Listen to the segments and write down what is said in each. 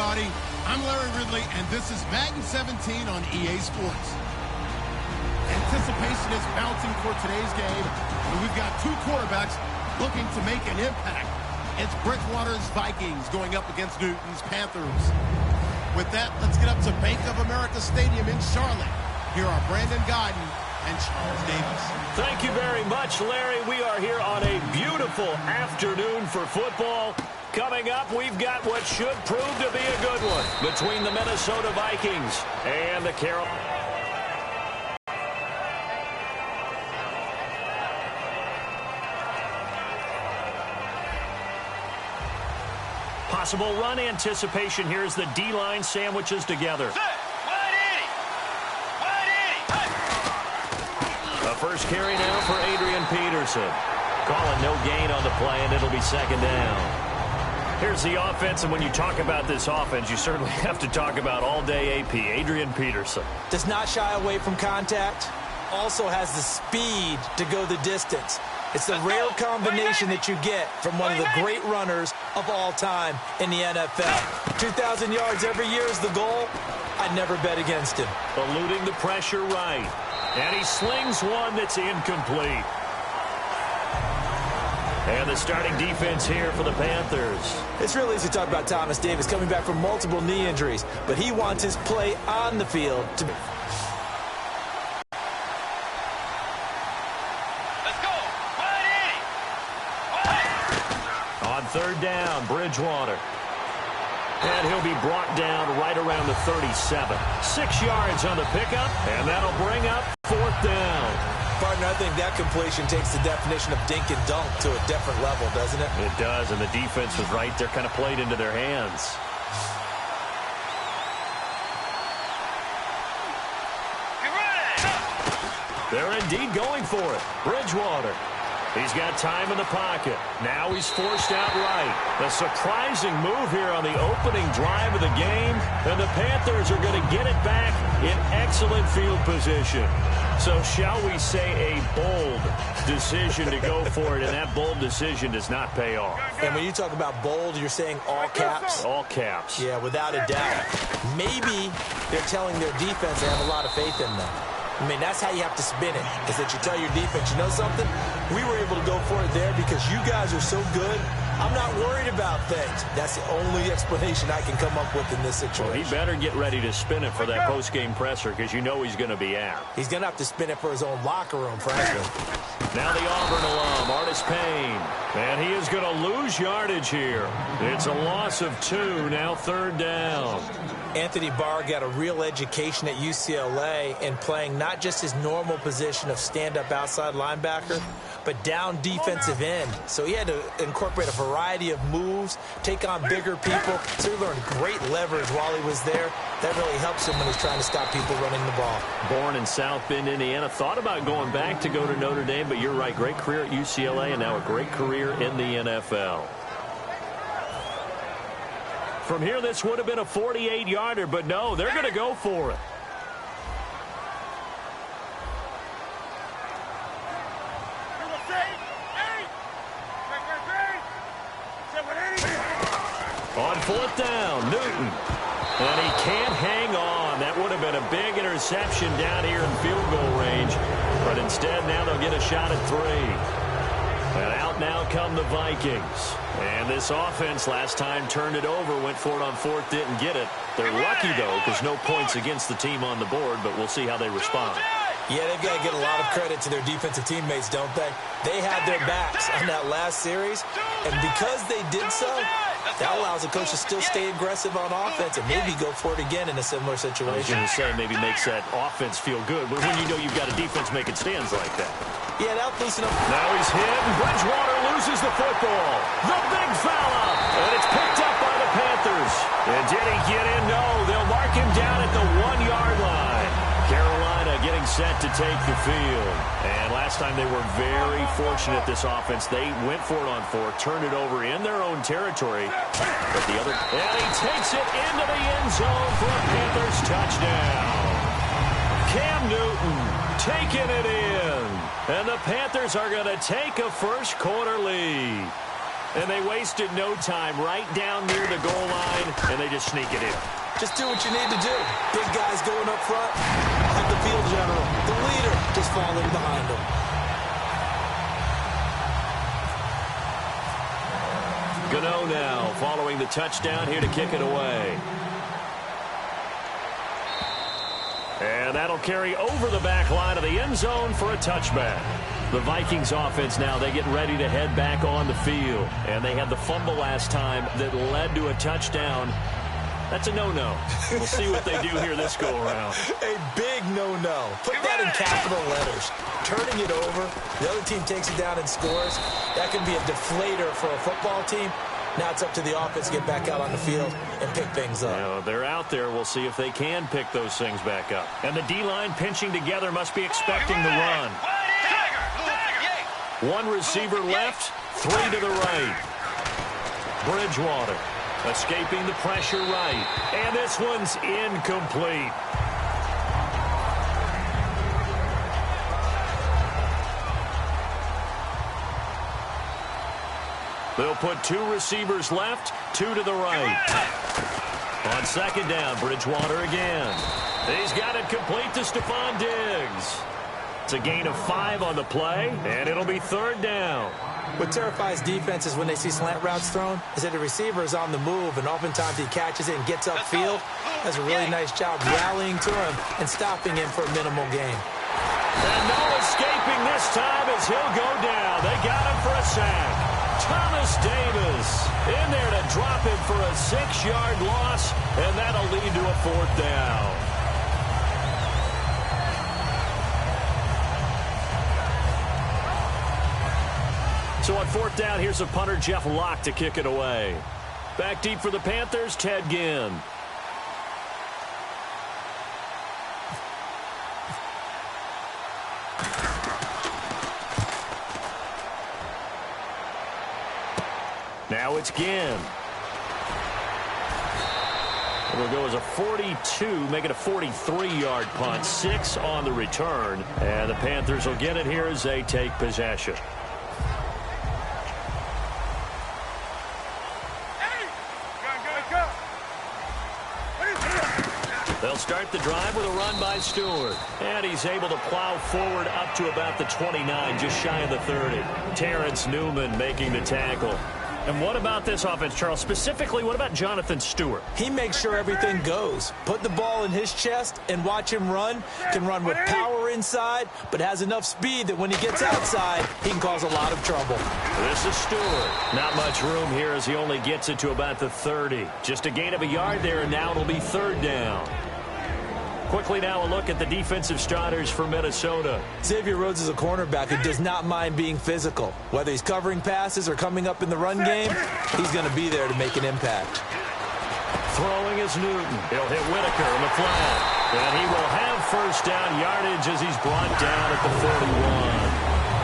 everybody. I'm Larry Ridley, and this is Madden 17 on EA Sports. Anticipation is bouncing for today's game, and we've got two quarterbacks looking to make an impact. It's Bridgewater's Vikings going up against Newton's Panthers. With that, let's get up to Bank of America Stadium in Charlotte. Here are Brandon Godden and Charles Davis. Thank you very much, Larry. We are here on a beautiful afternoon for football. Coming up, we've got what should prove to be a good one between the Minnesota Vikings and the Carolina. Possible run anticipation here as the D-line sandwiches together. The first carry now for Adrian Peterson. Calling no gain on the play, and it'll be second down. Here's the offense, and when you talk about this offense, you certainly have to talk about all-day AP, Adrian Peterson. Does not shy away from contact. Also has the speed to go the distance. It's the rare combination that you get from one of the great runners of all time in the NFL. 2,000 yards every year is the goal. I'd never bet against him. Eluding the pressure right. And he slings one that's incomplete. And the starting defense here for the Panthers. It's real easy to talk about Thomas Davis coming back from multiple knee injuries, but he wants his play on the field to be. Third down, Bridgewater. And he'll be brought down right around the 37. 6 yards on the pickup, and that'll bring up fourth down. Partner, I think that completion takes the definition of dink and dunk to a different level, doesn't it? It does, and the defense was right there, kind of played into their hands. They're indeed going for it. Bridgewater. He's got time in the pocket. Now he's forced out right. A surprising move here on the opening drive of the game. And the Panthers are going to get it back in excellent field position. So shall we say a bold decision to go for it, and that bold decision does not pay off. And when you talk about bold, you're saying all caps? All caps. Yeah, without a doubt. Maybe they're telling their defense they have a lot of faith in them. I mean, that's how you have to spin it, is that you tell your defense, you know something? We were able to go for it there because you guys are so good. I'm not worried about things. That's the only explanation I can come up with in this situation. Well, he better get ready to spin it for that post-game presser because you know he's going to be out. He's going to have to spin it for his own locker room, frankly. Now the Auburn alum, Artis Payne. And he is going to lose yardage here. It's a loss of 2, now third down. Anthony Barr got a real education at UCLA in playing not just his normal position of stand-up outside linebacker, but down defensive end. So he had to incorporate a variety of moves, take on bigger people. So he learned great leverage while he was there. That really helps him when he's trying to stop people running the ball. Born in South Bend, Indiana. Thought about going back to go to Notre Dame, but you're right. Great career at UCLA and now a great career in the NFL. From here, this would have been a 48-yarder, but no, they're going to go for it. On fourth down, Newton. And he can't hang on. That would have been a big interception down here in field goal range. But instead, now they'll get a shot at 3. And out now come the Vikings. And this offense last time turned it over, went for it on fourth, didn't get it. They're lucky, though, because no points against the team on the board, but we'll see how they respond. Yeah, they've got to get a lot of credit to their defensive teammates, don't they? They had their backs on that last series, and because they did so, that allows the coach to still stay aggressive on offense and maybe go for it again in a similar situation. I was going to say maybe makes that offense feel good, but when you know you've got a defense making stands like that. Yeah, that'll loosen up. Now he's hit, and Bridgewater loses the football. The big fella, and it's picked up by the Panthers. And did he get in? No, they'll mark him down at the 1-yard line. Carolina getting set to take the field. And last time they were very fortunate, this offense. They went for it on 4, turned it over in their own territory. But the other, and he takes it into the end zone for a Panthers touchdown. Cam Newton taking it in. And the Panthers are going to take a first quarter lead. And they wasted no time right down near the goal line, and they just sneak it in. Just do what you need to do. Big guys going up front. Have the field general, the leader, just falling behind them. Gano now following the touchdown here to kick it away. And that'll carry over the back line of the end zone for a touchback. The Vikings offense now, they get ready to head back on the field. And they had the fumble last time that led to a touchdown. That's a no-no. We'll see what they do here this go-around. A big no-no. Put that in capital letters. Turning it over, the other team takes it down and scores. That can be a deflator for a football team. Now it's up to the offense to get back out on the field and pick things up. Now, they're out there. We'll see if they can pick those things back up. And the D-line pinching together must be expecting the run. One receiver left, three to the right. Bridgewater escaping the pressure right. And this one's incomplete. They'll put two receivers left, two to the right. On second down, Bridgewater again. He's got it complete to Stephon Diggs. It's a gain of 5 on the play, and it'll be third down. What terrifies defenses when they see slant routes thrown is that the receiver is on the move, and oftentimes he catches it and gets upfield. Does a really nice job rallying to him and stopping him for a minimal gain. And no escaping this time as he'll go down. They got him for a sack. Thomas Davis in there to drop him for a 6-yard loss, and that'll lead to a fourth down. So on fourth down, here's a punter, Jeff Locke, to kick it away. Back deep for the Panthers, Ted Ginn. Now it's Ginn. It'll go as a 42, make it a 43-yard punt. 6 on the return. And the Panthers will get it here as they take possession. They'll start the drive with a run by Stewart. And he's able to plow forward up to about the 29, just shy of the 30. Terrence Newman making the tackle. And what about this offense, Charles? Specifically, what about Jonathan Stewart? He makes sure everything goes. Put the ball in his chest and watch him run. Can run with power inside, but has enough speed that when he gets outside, he can cause a lot of trouble. This is Stewart. Not much room here as he only gets it to about the 30. Just a gain of a yard there, and now it'll be third down. Quickly now a look at the defensive starters for Minnesota. Xavier Rhodes is a cornerback who does not mind being physical. Whether he's covering passes or coming up in the run game, he's going to be there to make an impact. Throwing is Newton. He'll hit Whitaker in the flat. And he will have first down yardage as he's brought down at the 41.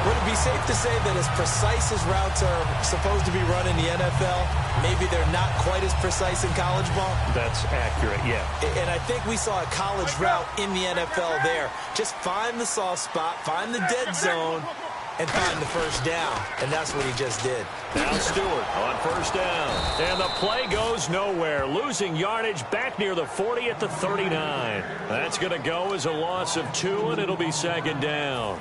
Would it be safe to say that as precise as routes are supposed to be run in the NFL, maybe they're not quite as precise in college ball? That's accurate, yeah. And I think we saw a college route in the NFL there. Just find the soft spot, find the dead zone, and find the first down. And that's what he just did. Now Stewart on first down. And the play goes nowhere. Losing yardage back near the 40 at the 39. That's going to go as a loss of 2, and it'll be second down.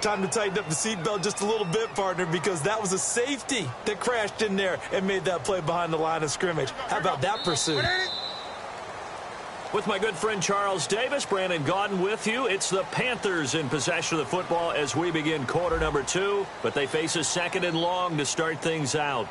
Time to tighten up the seatbelt just a little bit, partner, because that was a safety that crashed in there and made that play behind the line of scrimmage. How about that pursuit? With my good friend Charles Davis, Brandon Gaudin with you. It's the Panthers in possession of the football as we begin quarter number 2, but they face a second and long to start things out.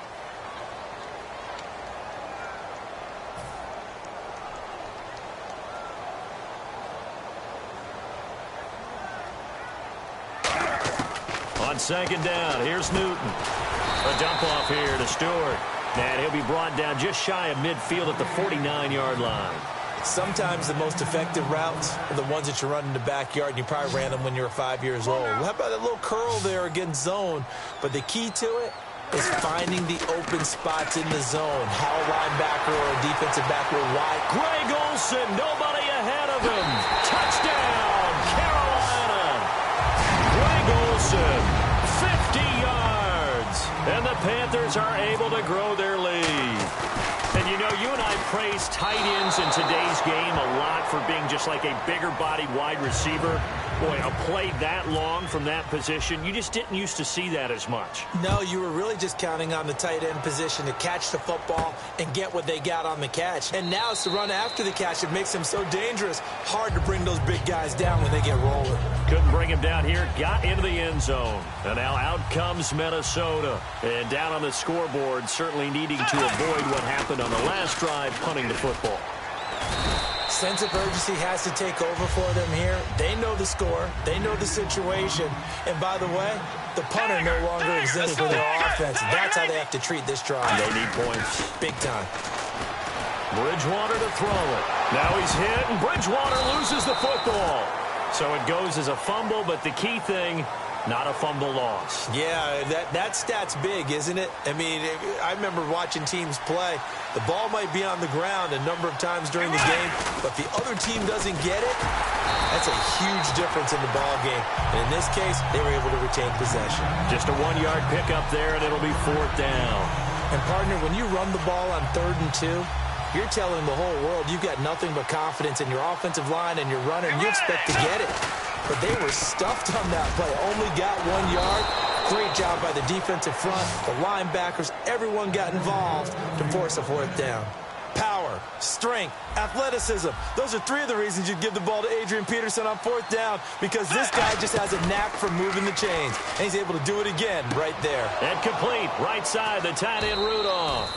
On second down, here's Newton. A dump off here to Stewart. And he'll be brought down just shy of midfield at the 49-yard line. Sometimes the most effective routes are the ones that you run in the backyard, and you probably ran them when you were 5 years old. How about that little curl there against zone? But the key to it is finding the open spots in the zone. How a linebacker or a defensive back will wide. Greg Olsen, nobody ahead of him. Touchdown, Carolina. Greg Olsen, 50 yards. And the Panthers are able to grow their lead. And you know, you and I praise tight ends in today's game a lot for being just like a bigger-bodied wide receiver. Boy, a play that long from that position, you just didn't used to see that as much. No, you were really just counting on the tight end position to catch the football and get what they got on the catch. And now it's the run after the catch that makes him so dangerous. Hard to bring those big guys down when they get rolling. Couldn't bring him down here, got into the end zone. And now out comes Minnesota. And down on the scoreboard, certainly needing to avoid what happened on the last drive, punting the football. Sense of urgency has to take over for them here. They know the score. They know the situation. And by the way, the punter no longer exists for their offense. That's how they have to treat this drive. They need points. Big time. Bridgewater to throw it. Now he's hit, and Bridgewater loses the football. So it goes as a fumble, but the key thing, not a fumble loss. Yeah, that stat's big, isn't it? I mean, I remember watching teams play. The ball might be on the ground a number of times during the game, but if the other team doesn't get it, that's a huge difference in the ball game. And in this case, they were able to retain possession. Just a 1-yard pickup there, and it'll be 4th down. And, partner, when you run the ball on 3rd and 2, you're telling the whole world you've got nothing but confidence in your offensive line and your runner, and you expect to get it. But they were stuffed on that play. Only got 1 yard. Great job by the defensive front. The linebackers, everyone got involved to force a 4th down. Power, strength, athleticism. Those are 3 of the reasons you give the ball to Adrian Peterson on 4th down, because this guy just has a knack for moving the chains. And he's able to do it again right there. And complete. Right side, the tight end Rudolph.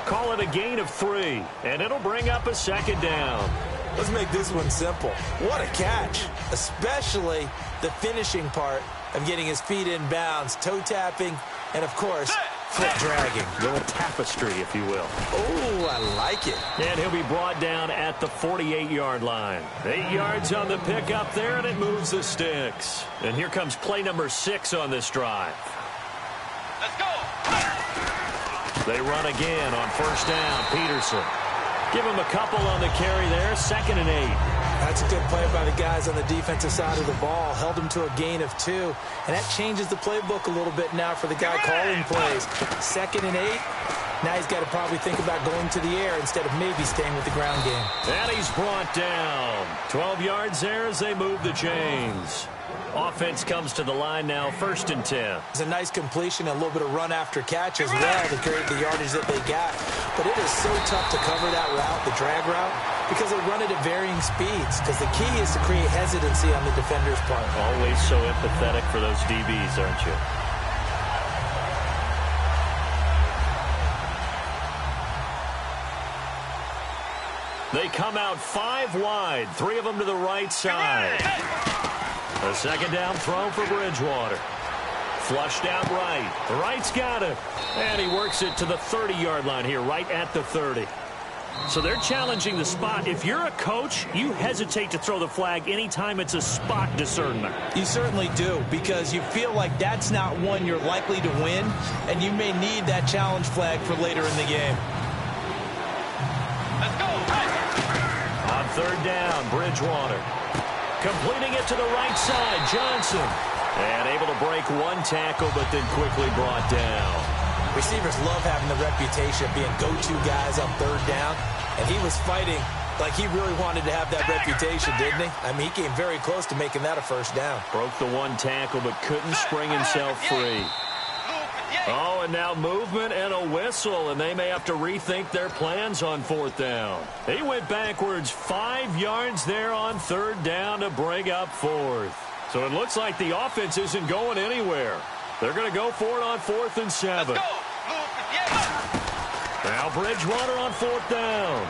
Call it a gain of 3, and it'll bring up a 2nd down. Let's make this one simple. What a catch, especially the finishing part of getting his feet in bounds, toe tapping, and, of course, foot dragging. Little tapestry, if you will. Oh, I like it. And he'll be brought down at the 48-yard line. 8 yards on the pickup there, and it moves the sticks. And here comes play number 6 on this drive. Let's go. They run again on 1st down. Peterson. Give him a couple on the carry there. 2nd and 8. That's a good play by the guys on the defensive side of the ball. Held him to a gain of 2. And that changes the playbook a little bit now for the guy calling plays. 2nd and 8. Now he's got to probably think about going to the air instead of maybe staying with the ground game. And he's brought down. 12 yards there as they move the chains. Offense comes to the line now, 1st and 10. It's a nice completion and a little bit of run after catch as well to create the yardage that they got. But it is so tough to cover that route, the drag route, because they run it at varying speeds. Because the key is to create hesitancy on the defender's part. Always so empathetic for those DBs, aren't you? They come out 5 wide, 3 of them to the right side. A 2nd down throw for Bridgewater. Flushed out right. The right's got it. And he works it to the 30-yard line here, right at the 30. So they're challenging the spot. If you're a coach, you hesitate to throw the flag anytime it's a spot discernment. You certainly do, because you feel like that's not one you're likely to win, and you may need that challenge flag for later in the game. Let's go. On 3rd down, Bridgewater. Completing it to the right side, Johnson. And able to break 1 tackle, but then quickly brought down. Receivers love having the reputation of being go-to guys on 3rd down. And he was fighting like he really wanted to have that reputation, didn't he? I mean, he came very close to making that a 1st down. Broke the 1 tackle, but couldn't spring himself free. Oh, and now movement and a whistle, and they may have to rethink their plans on 4th down. He went backwards 5 yards there on 3rd down to bring up 4th. So it looks like the offense isn't going anywhere. They're going to go for it on 4th and 7. Now Bridgewater on 4th down.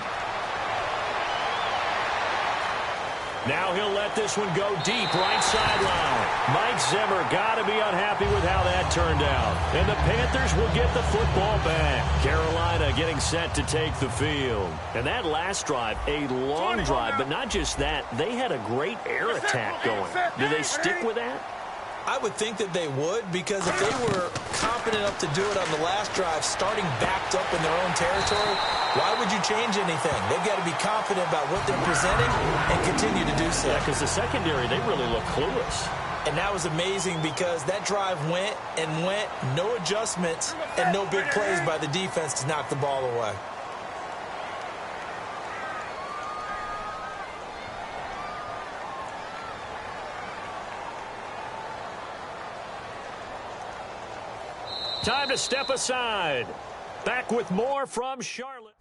Now he'll let this one go deep, right sideline. Mike Zimmer got to be unhappy with how that turned out. And the Panthers will get the football back. Carolina getting set to take the field. And that last drive, a long drive, but not just that. They had a great air attack going. Do they stick with that? I would think that they would, because if they were confident enough to do it on the last drive, starting backed up in their own territory, why would you change anything? They've got to be confident about what they're presenting and continue to do so. Yeah, because the secondary, they really look clueless. And that was amazing because that drive went and went, no adjustments and no big plays by the defense to knock the ball away. Time to step aside. Back with more from Charlotte.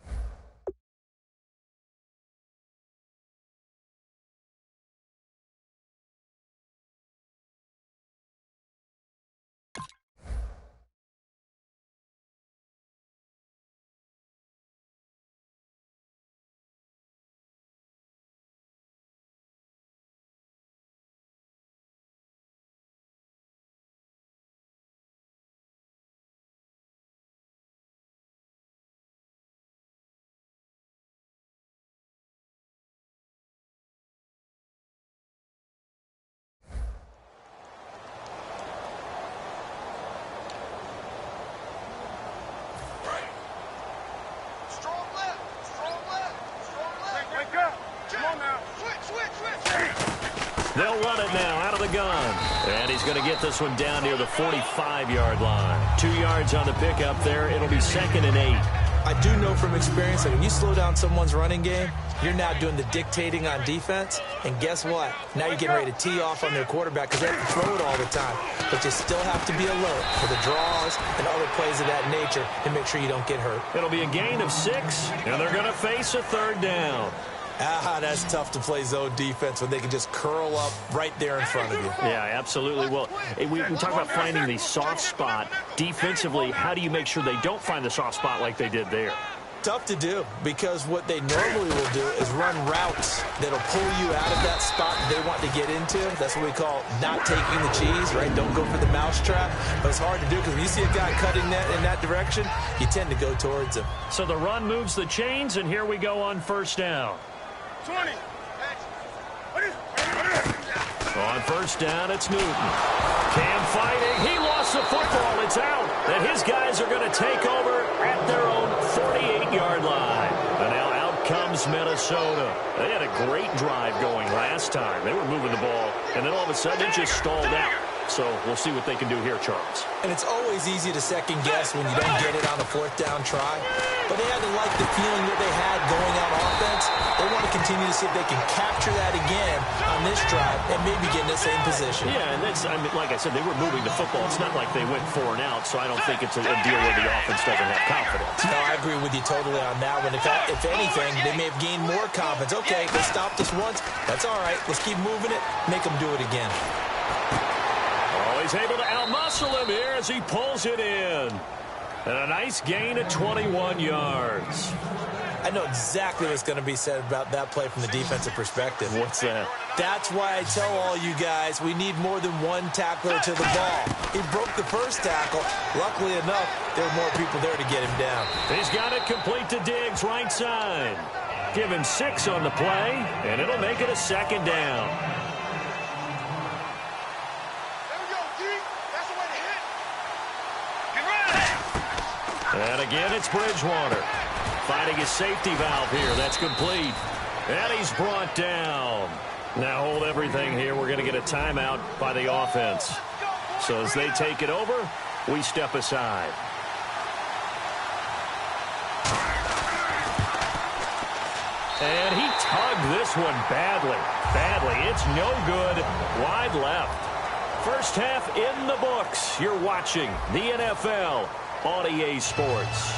They'll run it now out of the gun. And he's going to get this one down near the 45-yard line. 2 yards on the pickup there. It'll be 2nd and 8. I do know from experience that when you slow down someone's running game, you're now doing the dictating on defense. And guess what? Now you're getting ready to tee off on their quarterback because they have to throw it all the time. But you still have to be alert for the draws and other plays of that nature and make sure you don't get hurt. It'll be a gain of 6, and they're going to face a 3rd down. That's tough to play zone defense when they can just curl up right there in front of you. Yeah, absolutely. Well, we talk about finding the soft spot. Defensively, how do you make sure they don't find the soft spot like they did there? Tough to do because what they normally will do is run routes that'll pull you out of that spot they want to get into. That's what we call not taking the cheese, right? Don't go for the mousetrap. But it's hard to do because when you see a guy cutting that in that direction, you tend to go towards him. So the run moves the chains, and here we go on 1st down. 20. On 1st down, it's Newton. Cam fighting. He lost the football. It's out. And his guys are going to take over at their own 48-yard line. And now out comes Minnesota. They had a great drive going last time. They were moving the ball, and then all of a sudden it just stalled out. So we'll see what they can do here, Charles. And it's always easy to second guess when you don't get it on a 4th down try. But they had to like the feeling that they had going on offense. They want to continue to see if they can capture that again on this drive and maybe get in the same position. Yeah, and that's, I mean, like I said, they were moving the football. It's not like they went 4 and out, so I don't think it's a deal where the offense doesn't have confidence. No, I agree with you totally on that one. If anything, they may have gained more confidence. Okay, they stopped us once. That's all right. Let's keep moving it. Make them do it again. Oh, he's able to out-muscle him here as he pulls it in. And a nice gain of 21 yards. I know exactly what's going to be said about that play from the defensive perspective. What's that? That's why I tell all you guys we need more than one tackler to the ball. He broke the first tackle. Luckily enough, there were more people there to get him down. He's got it complete to Diggs, right side. Give him 6 on the play, and it'll make it a 2nd down. And again, it's Bridgewater. Finding his safety valve here. That's complete. And he's brought down. Now hold everything here. We're going to get a timeout by the offense. So as they take it over, we step aside. And he tugged this one badly. It's no good. Wide left. First half in the books. You're watching the NFL on EA Sports.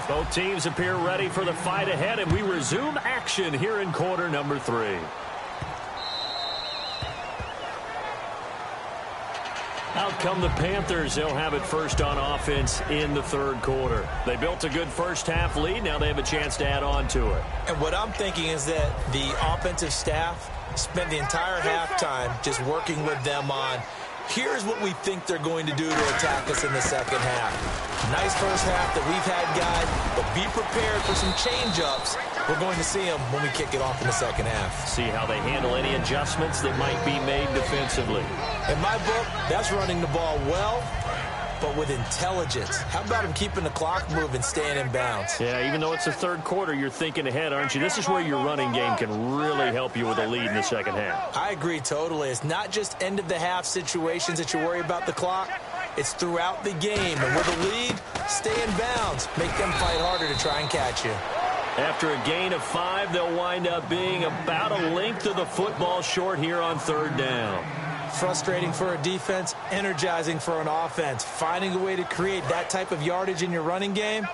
Both teams appear ready for the fight ahead, and we resume action here in quarter number 3. Out come the Panthers. They'll have it first on offense in the 3rd quarter. They built a good first half lead. Now they have a chance to add on to it. And what I'm thinking is that the offensive staff spent the entire halftime just working with them on, here's what we think they're going to do to attack us in the second half. Nice first half that we've had, guys, but be prepared for some change-ups. We're going to see them when we kick it off in the second half. See how they handle any adjustments that might be made defensively. In my book, that's running the ball well but with intelligence. How about him keeping the clock moving, staying in bounds? Yeah, even though it's the third quarter, you're thinking ahead, aren't you? This is where your running game can really help you with a lead in the second half. I agree totally. It's not just end-of-the-half situations that you worry about the clock. It's throughout the game. And with a lead, stay in bounds. Make them fight harder to try and catch you. After a gain of 5, they'll wind up being about a length of the football short here on third down. Frustrating for a defense, energizing for an offense. Finding a way to create that type of yardage in your running game,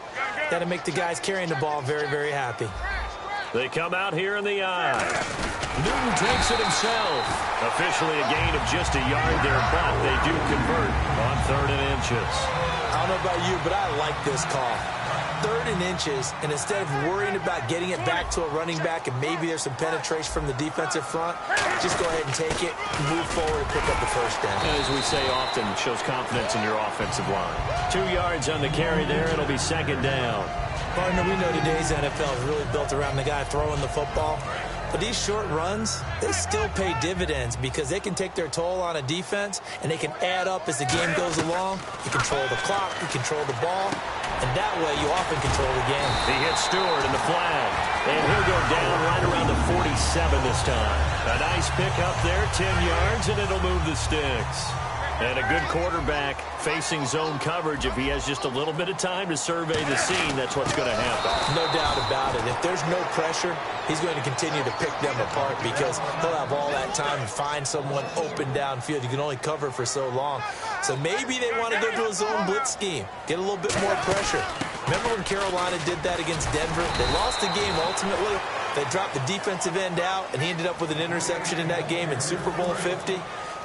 that'll make the guys carrying the ball very, very happy. They come out here in the eye. Newton takes it himself. Officially a gain of just a yard there, but they do convert on 3rd and inches. I don't know about you, but I like this call. 3rd and inches, and instead of worrying about getting it back to a running back and maybe there's some penetration from the defensive front, just go ahead and take it, move forward, and pick up the first down. As we say often, it shows confidence in your offensive line. 2 yards on the carry there. It'll be 2nd down. Partner, we know today's NFL is really built around the guy throwing the football. But these short runs, they still pay dividends because they can take their toll on a defense and they can add up as the game goes along. You control the clock, you control the ball, and that way you often control the game. He hits Stewart in the flag, and he'll go down right around the 47 this time. A nice pick up there, 10 yards, and it'll move the sticks. And a good quarterback facing zone coverage. If he has just a little bit of time to survey the scene, that's what's going to happen. No doubt about it. If there's no pressure, he's going to continue to pick them apart because he'll have all that time to find someone open downfield. You can only cover for so long. So maybe they want to go to a zone blitz scheme, get a little bit more pressure. Remember when Carolina did that against Denver? They lost the game ultimately. They dropped the defensive end out, and he ended up with an interception in that game in Super Bowl 50.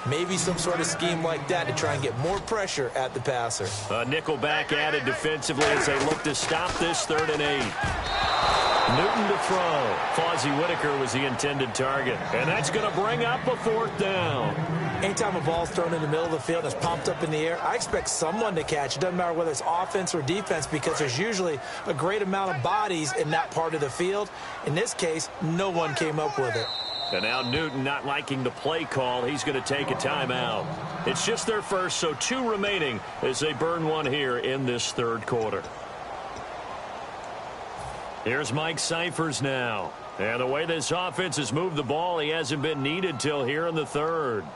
Maybe some sort of scheme like that to try and get more pressure at the passer. A nickel back added defensively as they look to stop this 3rd and 8. Newton to throw. Fozzie Whitaker was the intended target. And that's going to bring up a 4th down. Anytime a ball's thrown in the middle of the field and it's pumped up in the air, I expect someone to catch. It doesn't matter whether it's offense or defense because there's usually a great amount of bodies in that part of the field. In this case, no one came up with it. And now Newton not liking the play call. He's going to take a timeout. It's just their first, so 2 remaining as they burn one here in this 3rd quarter. Here's Mike Cyphers now. And the way this offense has moved the ball, he hasn't been needed till here in the 3rd.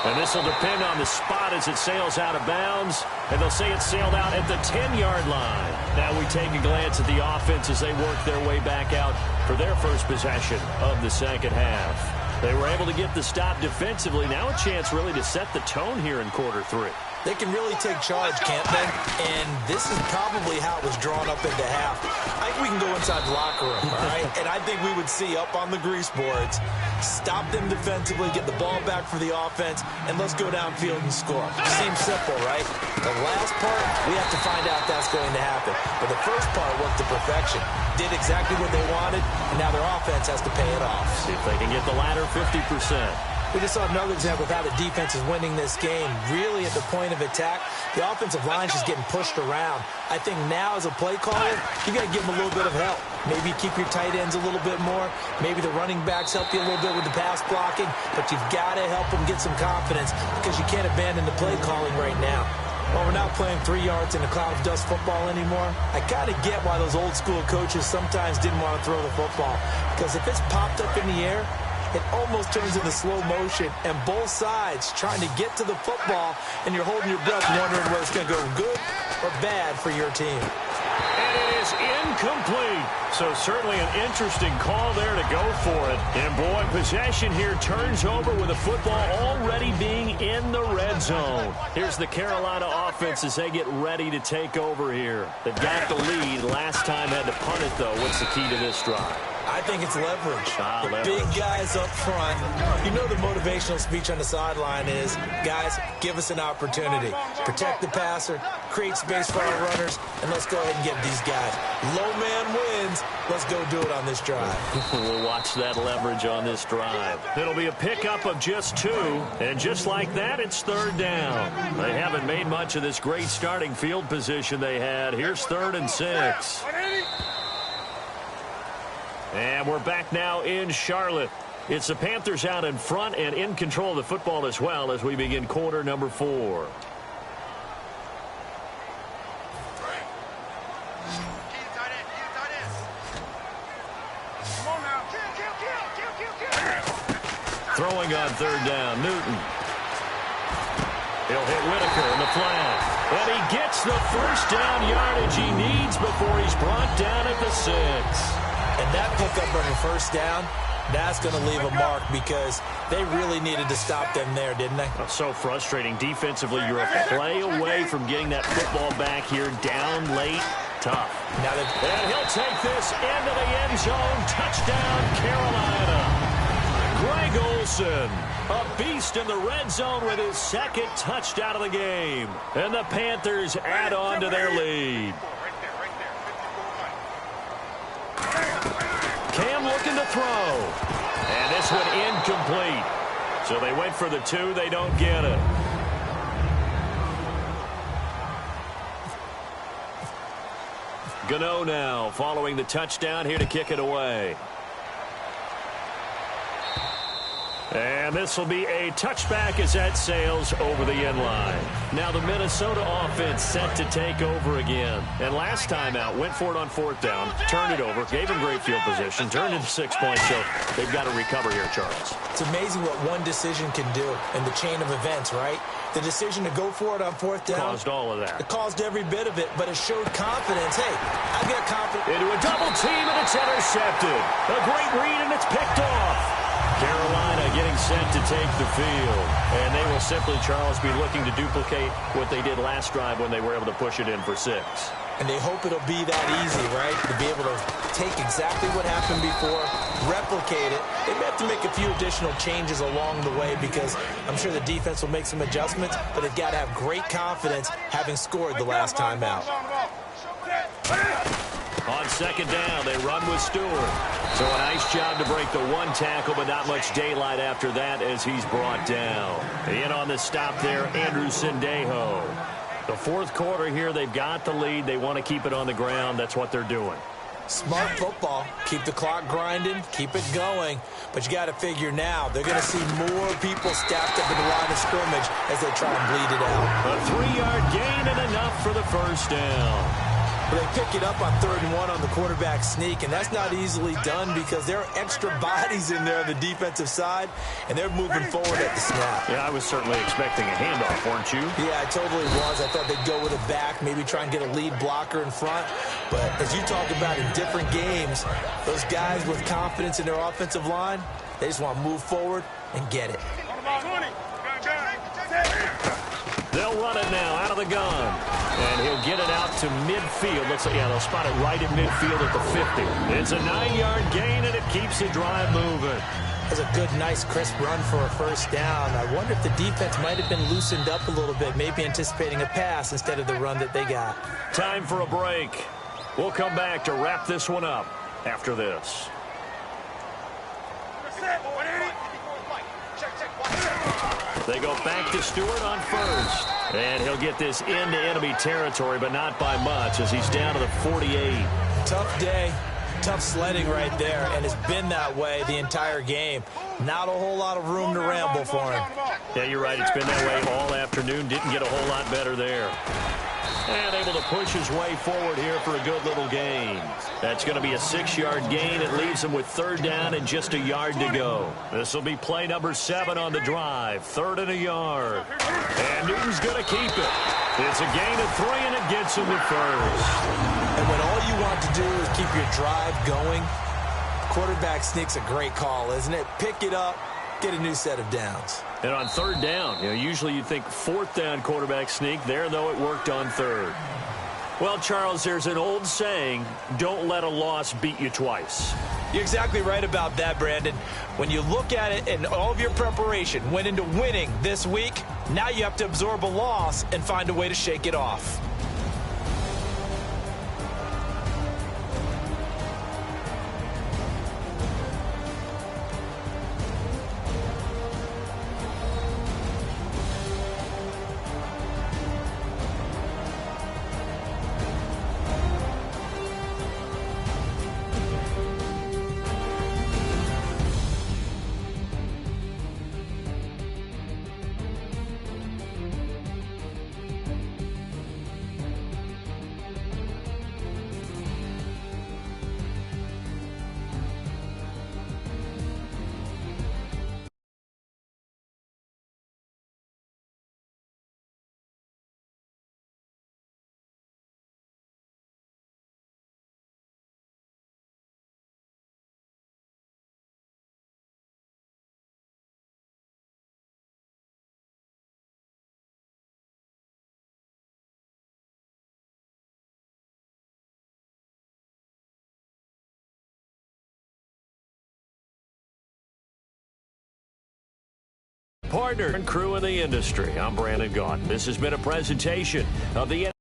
And this will depend on the spot as it sails out of bounds. And they'll say it sailed out at the 10-yard line. Now we take a glance at the offense as they work their way back out for their first possession of the second half. They were able to get the stop defensively. Now a chance really to set the tone here in quarter 3. They can really take charge, can't they? And this is probably how it was drawn up into half. I think we can go inside the locker room, all right? And I think we would see up on the grease boards, stop them defensively, get the ball back for the offense, and let's go downfield and score. Seems simple, right? The last part, we have to find out that's going to happen. But the first part worked to perfection. Did exactly what they wanted, and now their offense has to pay it off. See if they can get the latter 50%. We just saw another example of how the defense is winning this game. Really at the point of attack, the offensive line is just getting pushed around. I think now as a play caller, you got to give them a little bit of help. Maybe keep your tight ends a little bit more. Maybe the running backs help you a little bit with the pass blocking. But you've got to help them get some confidence because you can't abandon the play calling right now. Well, we're not playing 3 yards in a cloud of dust football anymore. I kind of get why those old school coaches sometimes didn't want to throw the football. Because if it's popped up in the air, it almost turns into slow motion, and both sides trying to get to the football, and you're holding your breath wondering whether it's going to go good or bad for your team. And it is incomplete. So certainly an interesting call there to go for it. And boy, possession here turns over with the football already being in the red zone. Here's the Carolina offense as they get ready to take over here. They've got the lead. Last time had to punt it, though. What's the key to this drive? I think it's leverage. Leverage. Big guys up front. You know the motivational speech on the sideline is, guys, give us an opportunity. Protect the passer, create space for our runners, and let's go ahead and get these guys. Low man wins. Let's go do it on this drive. We'll watch that leverage on this drive. It'll be a pickup of just 2, and just like that, it's 3rd down. They haven't made much of this great starting field position they had. Here's 3rd and 6. And we're back now in Charlotte. It's the Panthers out in front and in control of the football as well as we begin quarter number 4. Throwing on third down, Newton. He'll hit Whitaker in the flat. And he gets the first down yardage he needs before he's brought down at the 6. And that pickup of a first down, that's going to leave a mark because they really needed to stop them there, didn't they? That's so frustrating. Defensively, you're a play away from getting that football back here down late. Tough. And he'll take this into the end zone. Touchdown, Carolina. Greg Olsen, a beast in the red zone with his second touchdown of the game. And the Panthers add on to their lead. Cam looking to throw. And this one incomplete. So they went for the 2. They don't get it. Gano now following the touchdown here to kick it away. And this will be a touchback as that sails over the end line. Now the Minnesota offense set to take over again. And last time out, went for it on 4th down, turned it over, gave him great field position, turned into 6 points. So they've got to recover here, Charles. It's amazing what one decision can do in the chain of events, right? The decision to go for it on 4th down. Caused all of that. It caused every bit of it, but it showed confidence. Hey, I've got confidence. Into a double team, and it's intercepted. A great read, and it's picked off. Carolina getting set to take the field. And they will simply, Charles, be looking to duplicate what they did last drive when they were able to push it in for 6. And they hope it'll be that easy, right? To be able to take exactly what happened before, replicate it. They may have to make a few additional changes along the way because I'm sure the defense will make some adjustments, but they've got to have great confidence having scored the last time out. On 2nd down, they run with Stewart. So a nice job to break the 1 tackle, but not much daylight after that as he's brought down. In on the stop there, Andrew Sendejo. The 4th quarter here, they've got the lead. They want to keep it on the ground. That's what they're doing. Smart football. Keep the clock grinding. Keep it going. But you got to figure now, they're going to see more people stacked up in the line of scrimmage as they try to bleed it out. A 3-yard gain and enough for the first down. They pick it up on 3rd and 1 on the quarterback sneak, and that's not easily done because there are extra bodies in there on the defensive side, and they're moving forward at the snap. Yeah, I was certainly expecting a handoff, weren't you? Yeah, I totally was. I thought they'd go with a back, maybe try and get a lead blocker in front. But as you talk about in different games, those guys with confidence in their offensive line, they just want to move forward and get it. They'll run it now out of the gun. And he'll get it out to midfield. Looks like, yeah, they'll spot it right in midfield at the 50. It's a 9-yard gain, and it keeps the drive moving. That's a good, nice, crisp run for a first down. I wonder if the defense might have been loosened up a little bit, maybe anticipating a pass instead of the run that they got. Time for a break. We'll come back to wrap this one up after this. They go back to Stewart on 1st. And he'll get this into enemy territory, but not by much as he's down to the 48. Tough day. Tough sledding right there, and it's been that way the entire game. Not a whole lot of room to ramble for him. Yeah, you're right. It's been that way all afternoon. Didn't get a whole lot better there. And able to push his way forward here for a good little gain. That's going to be a 6-yard gain. It leaves him with 3rd down and just a yard to go. This will be play number 7 on the drive. 3rd and a yard. And Newton's going to keep it. It's a gain of 3, and it gets him to 1st. And when all you want to do is keep your drive going, quarterback sneak's a great call, isn't it? Pick it up, get a new set of downs. And on 3rd down, usually you'd think 4th down quarterback sneak. There, though, it worked on 3rd. Well, Charles, there's an old saying, don't let a loss beat you twice. You're exactly right about that, Brandon. When you look at it and all of your preparation went into winning this week, now you have to absorb a loss and find a way to shake it off. partner and crew in the industry. I'm Brandon Gaudin. This has been a presentation of the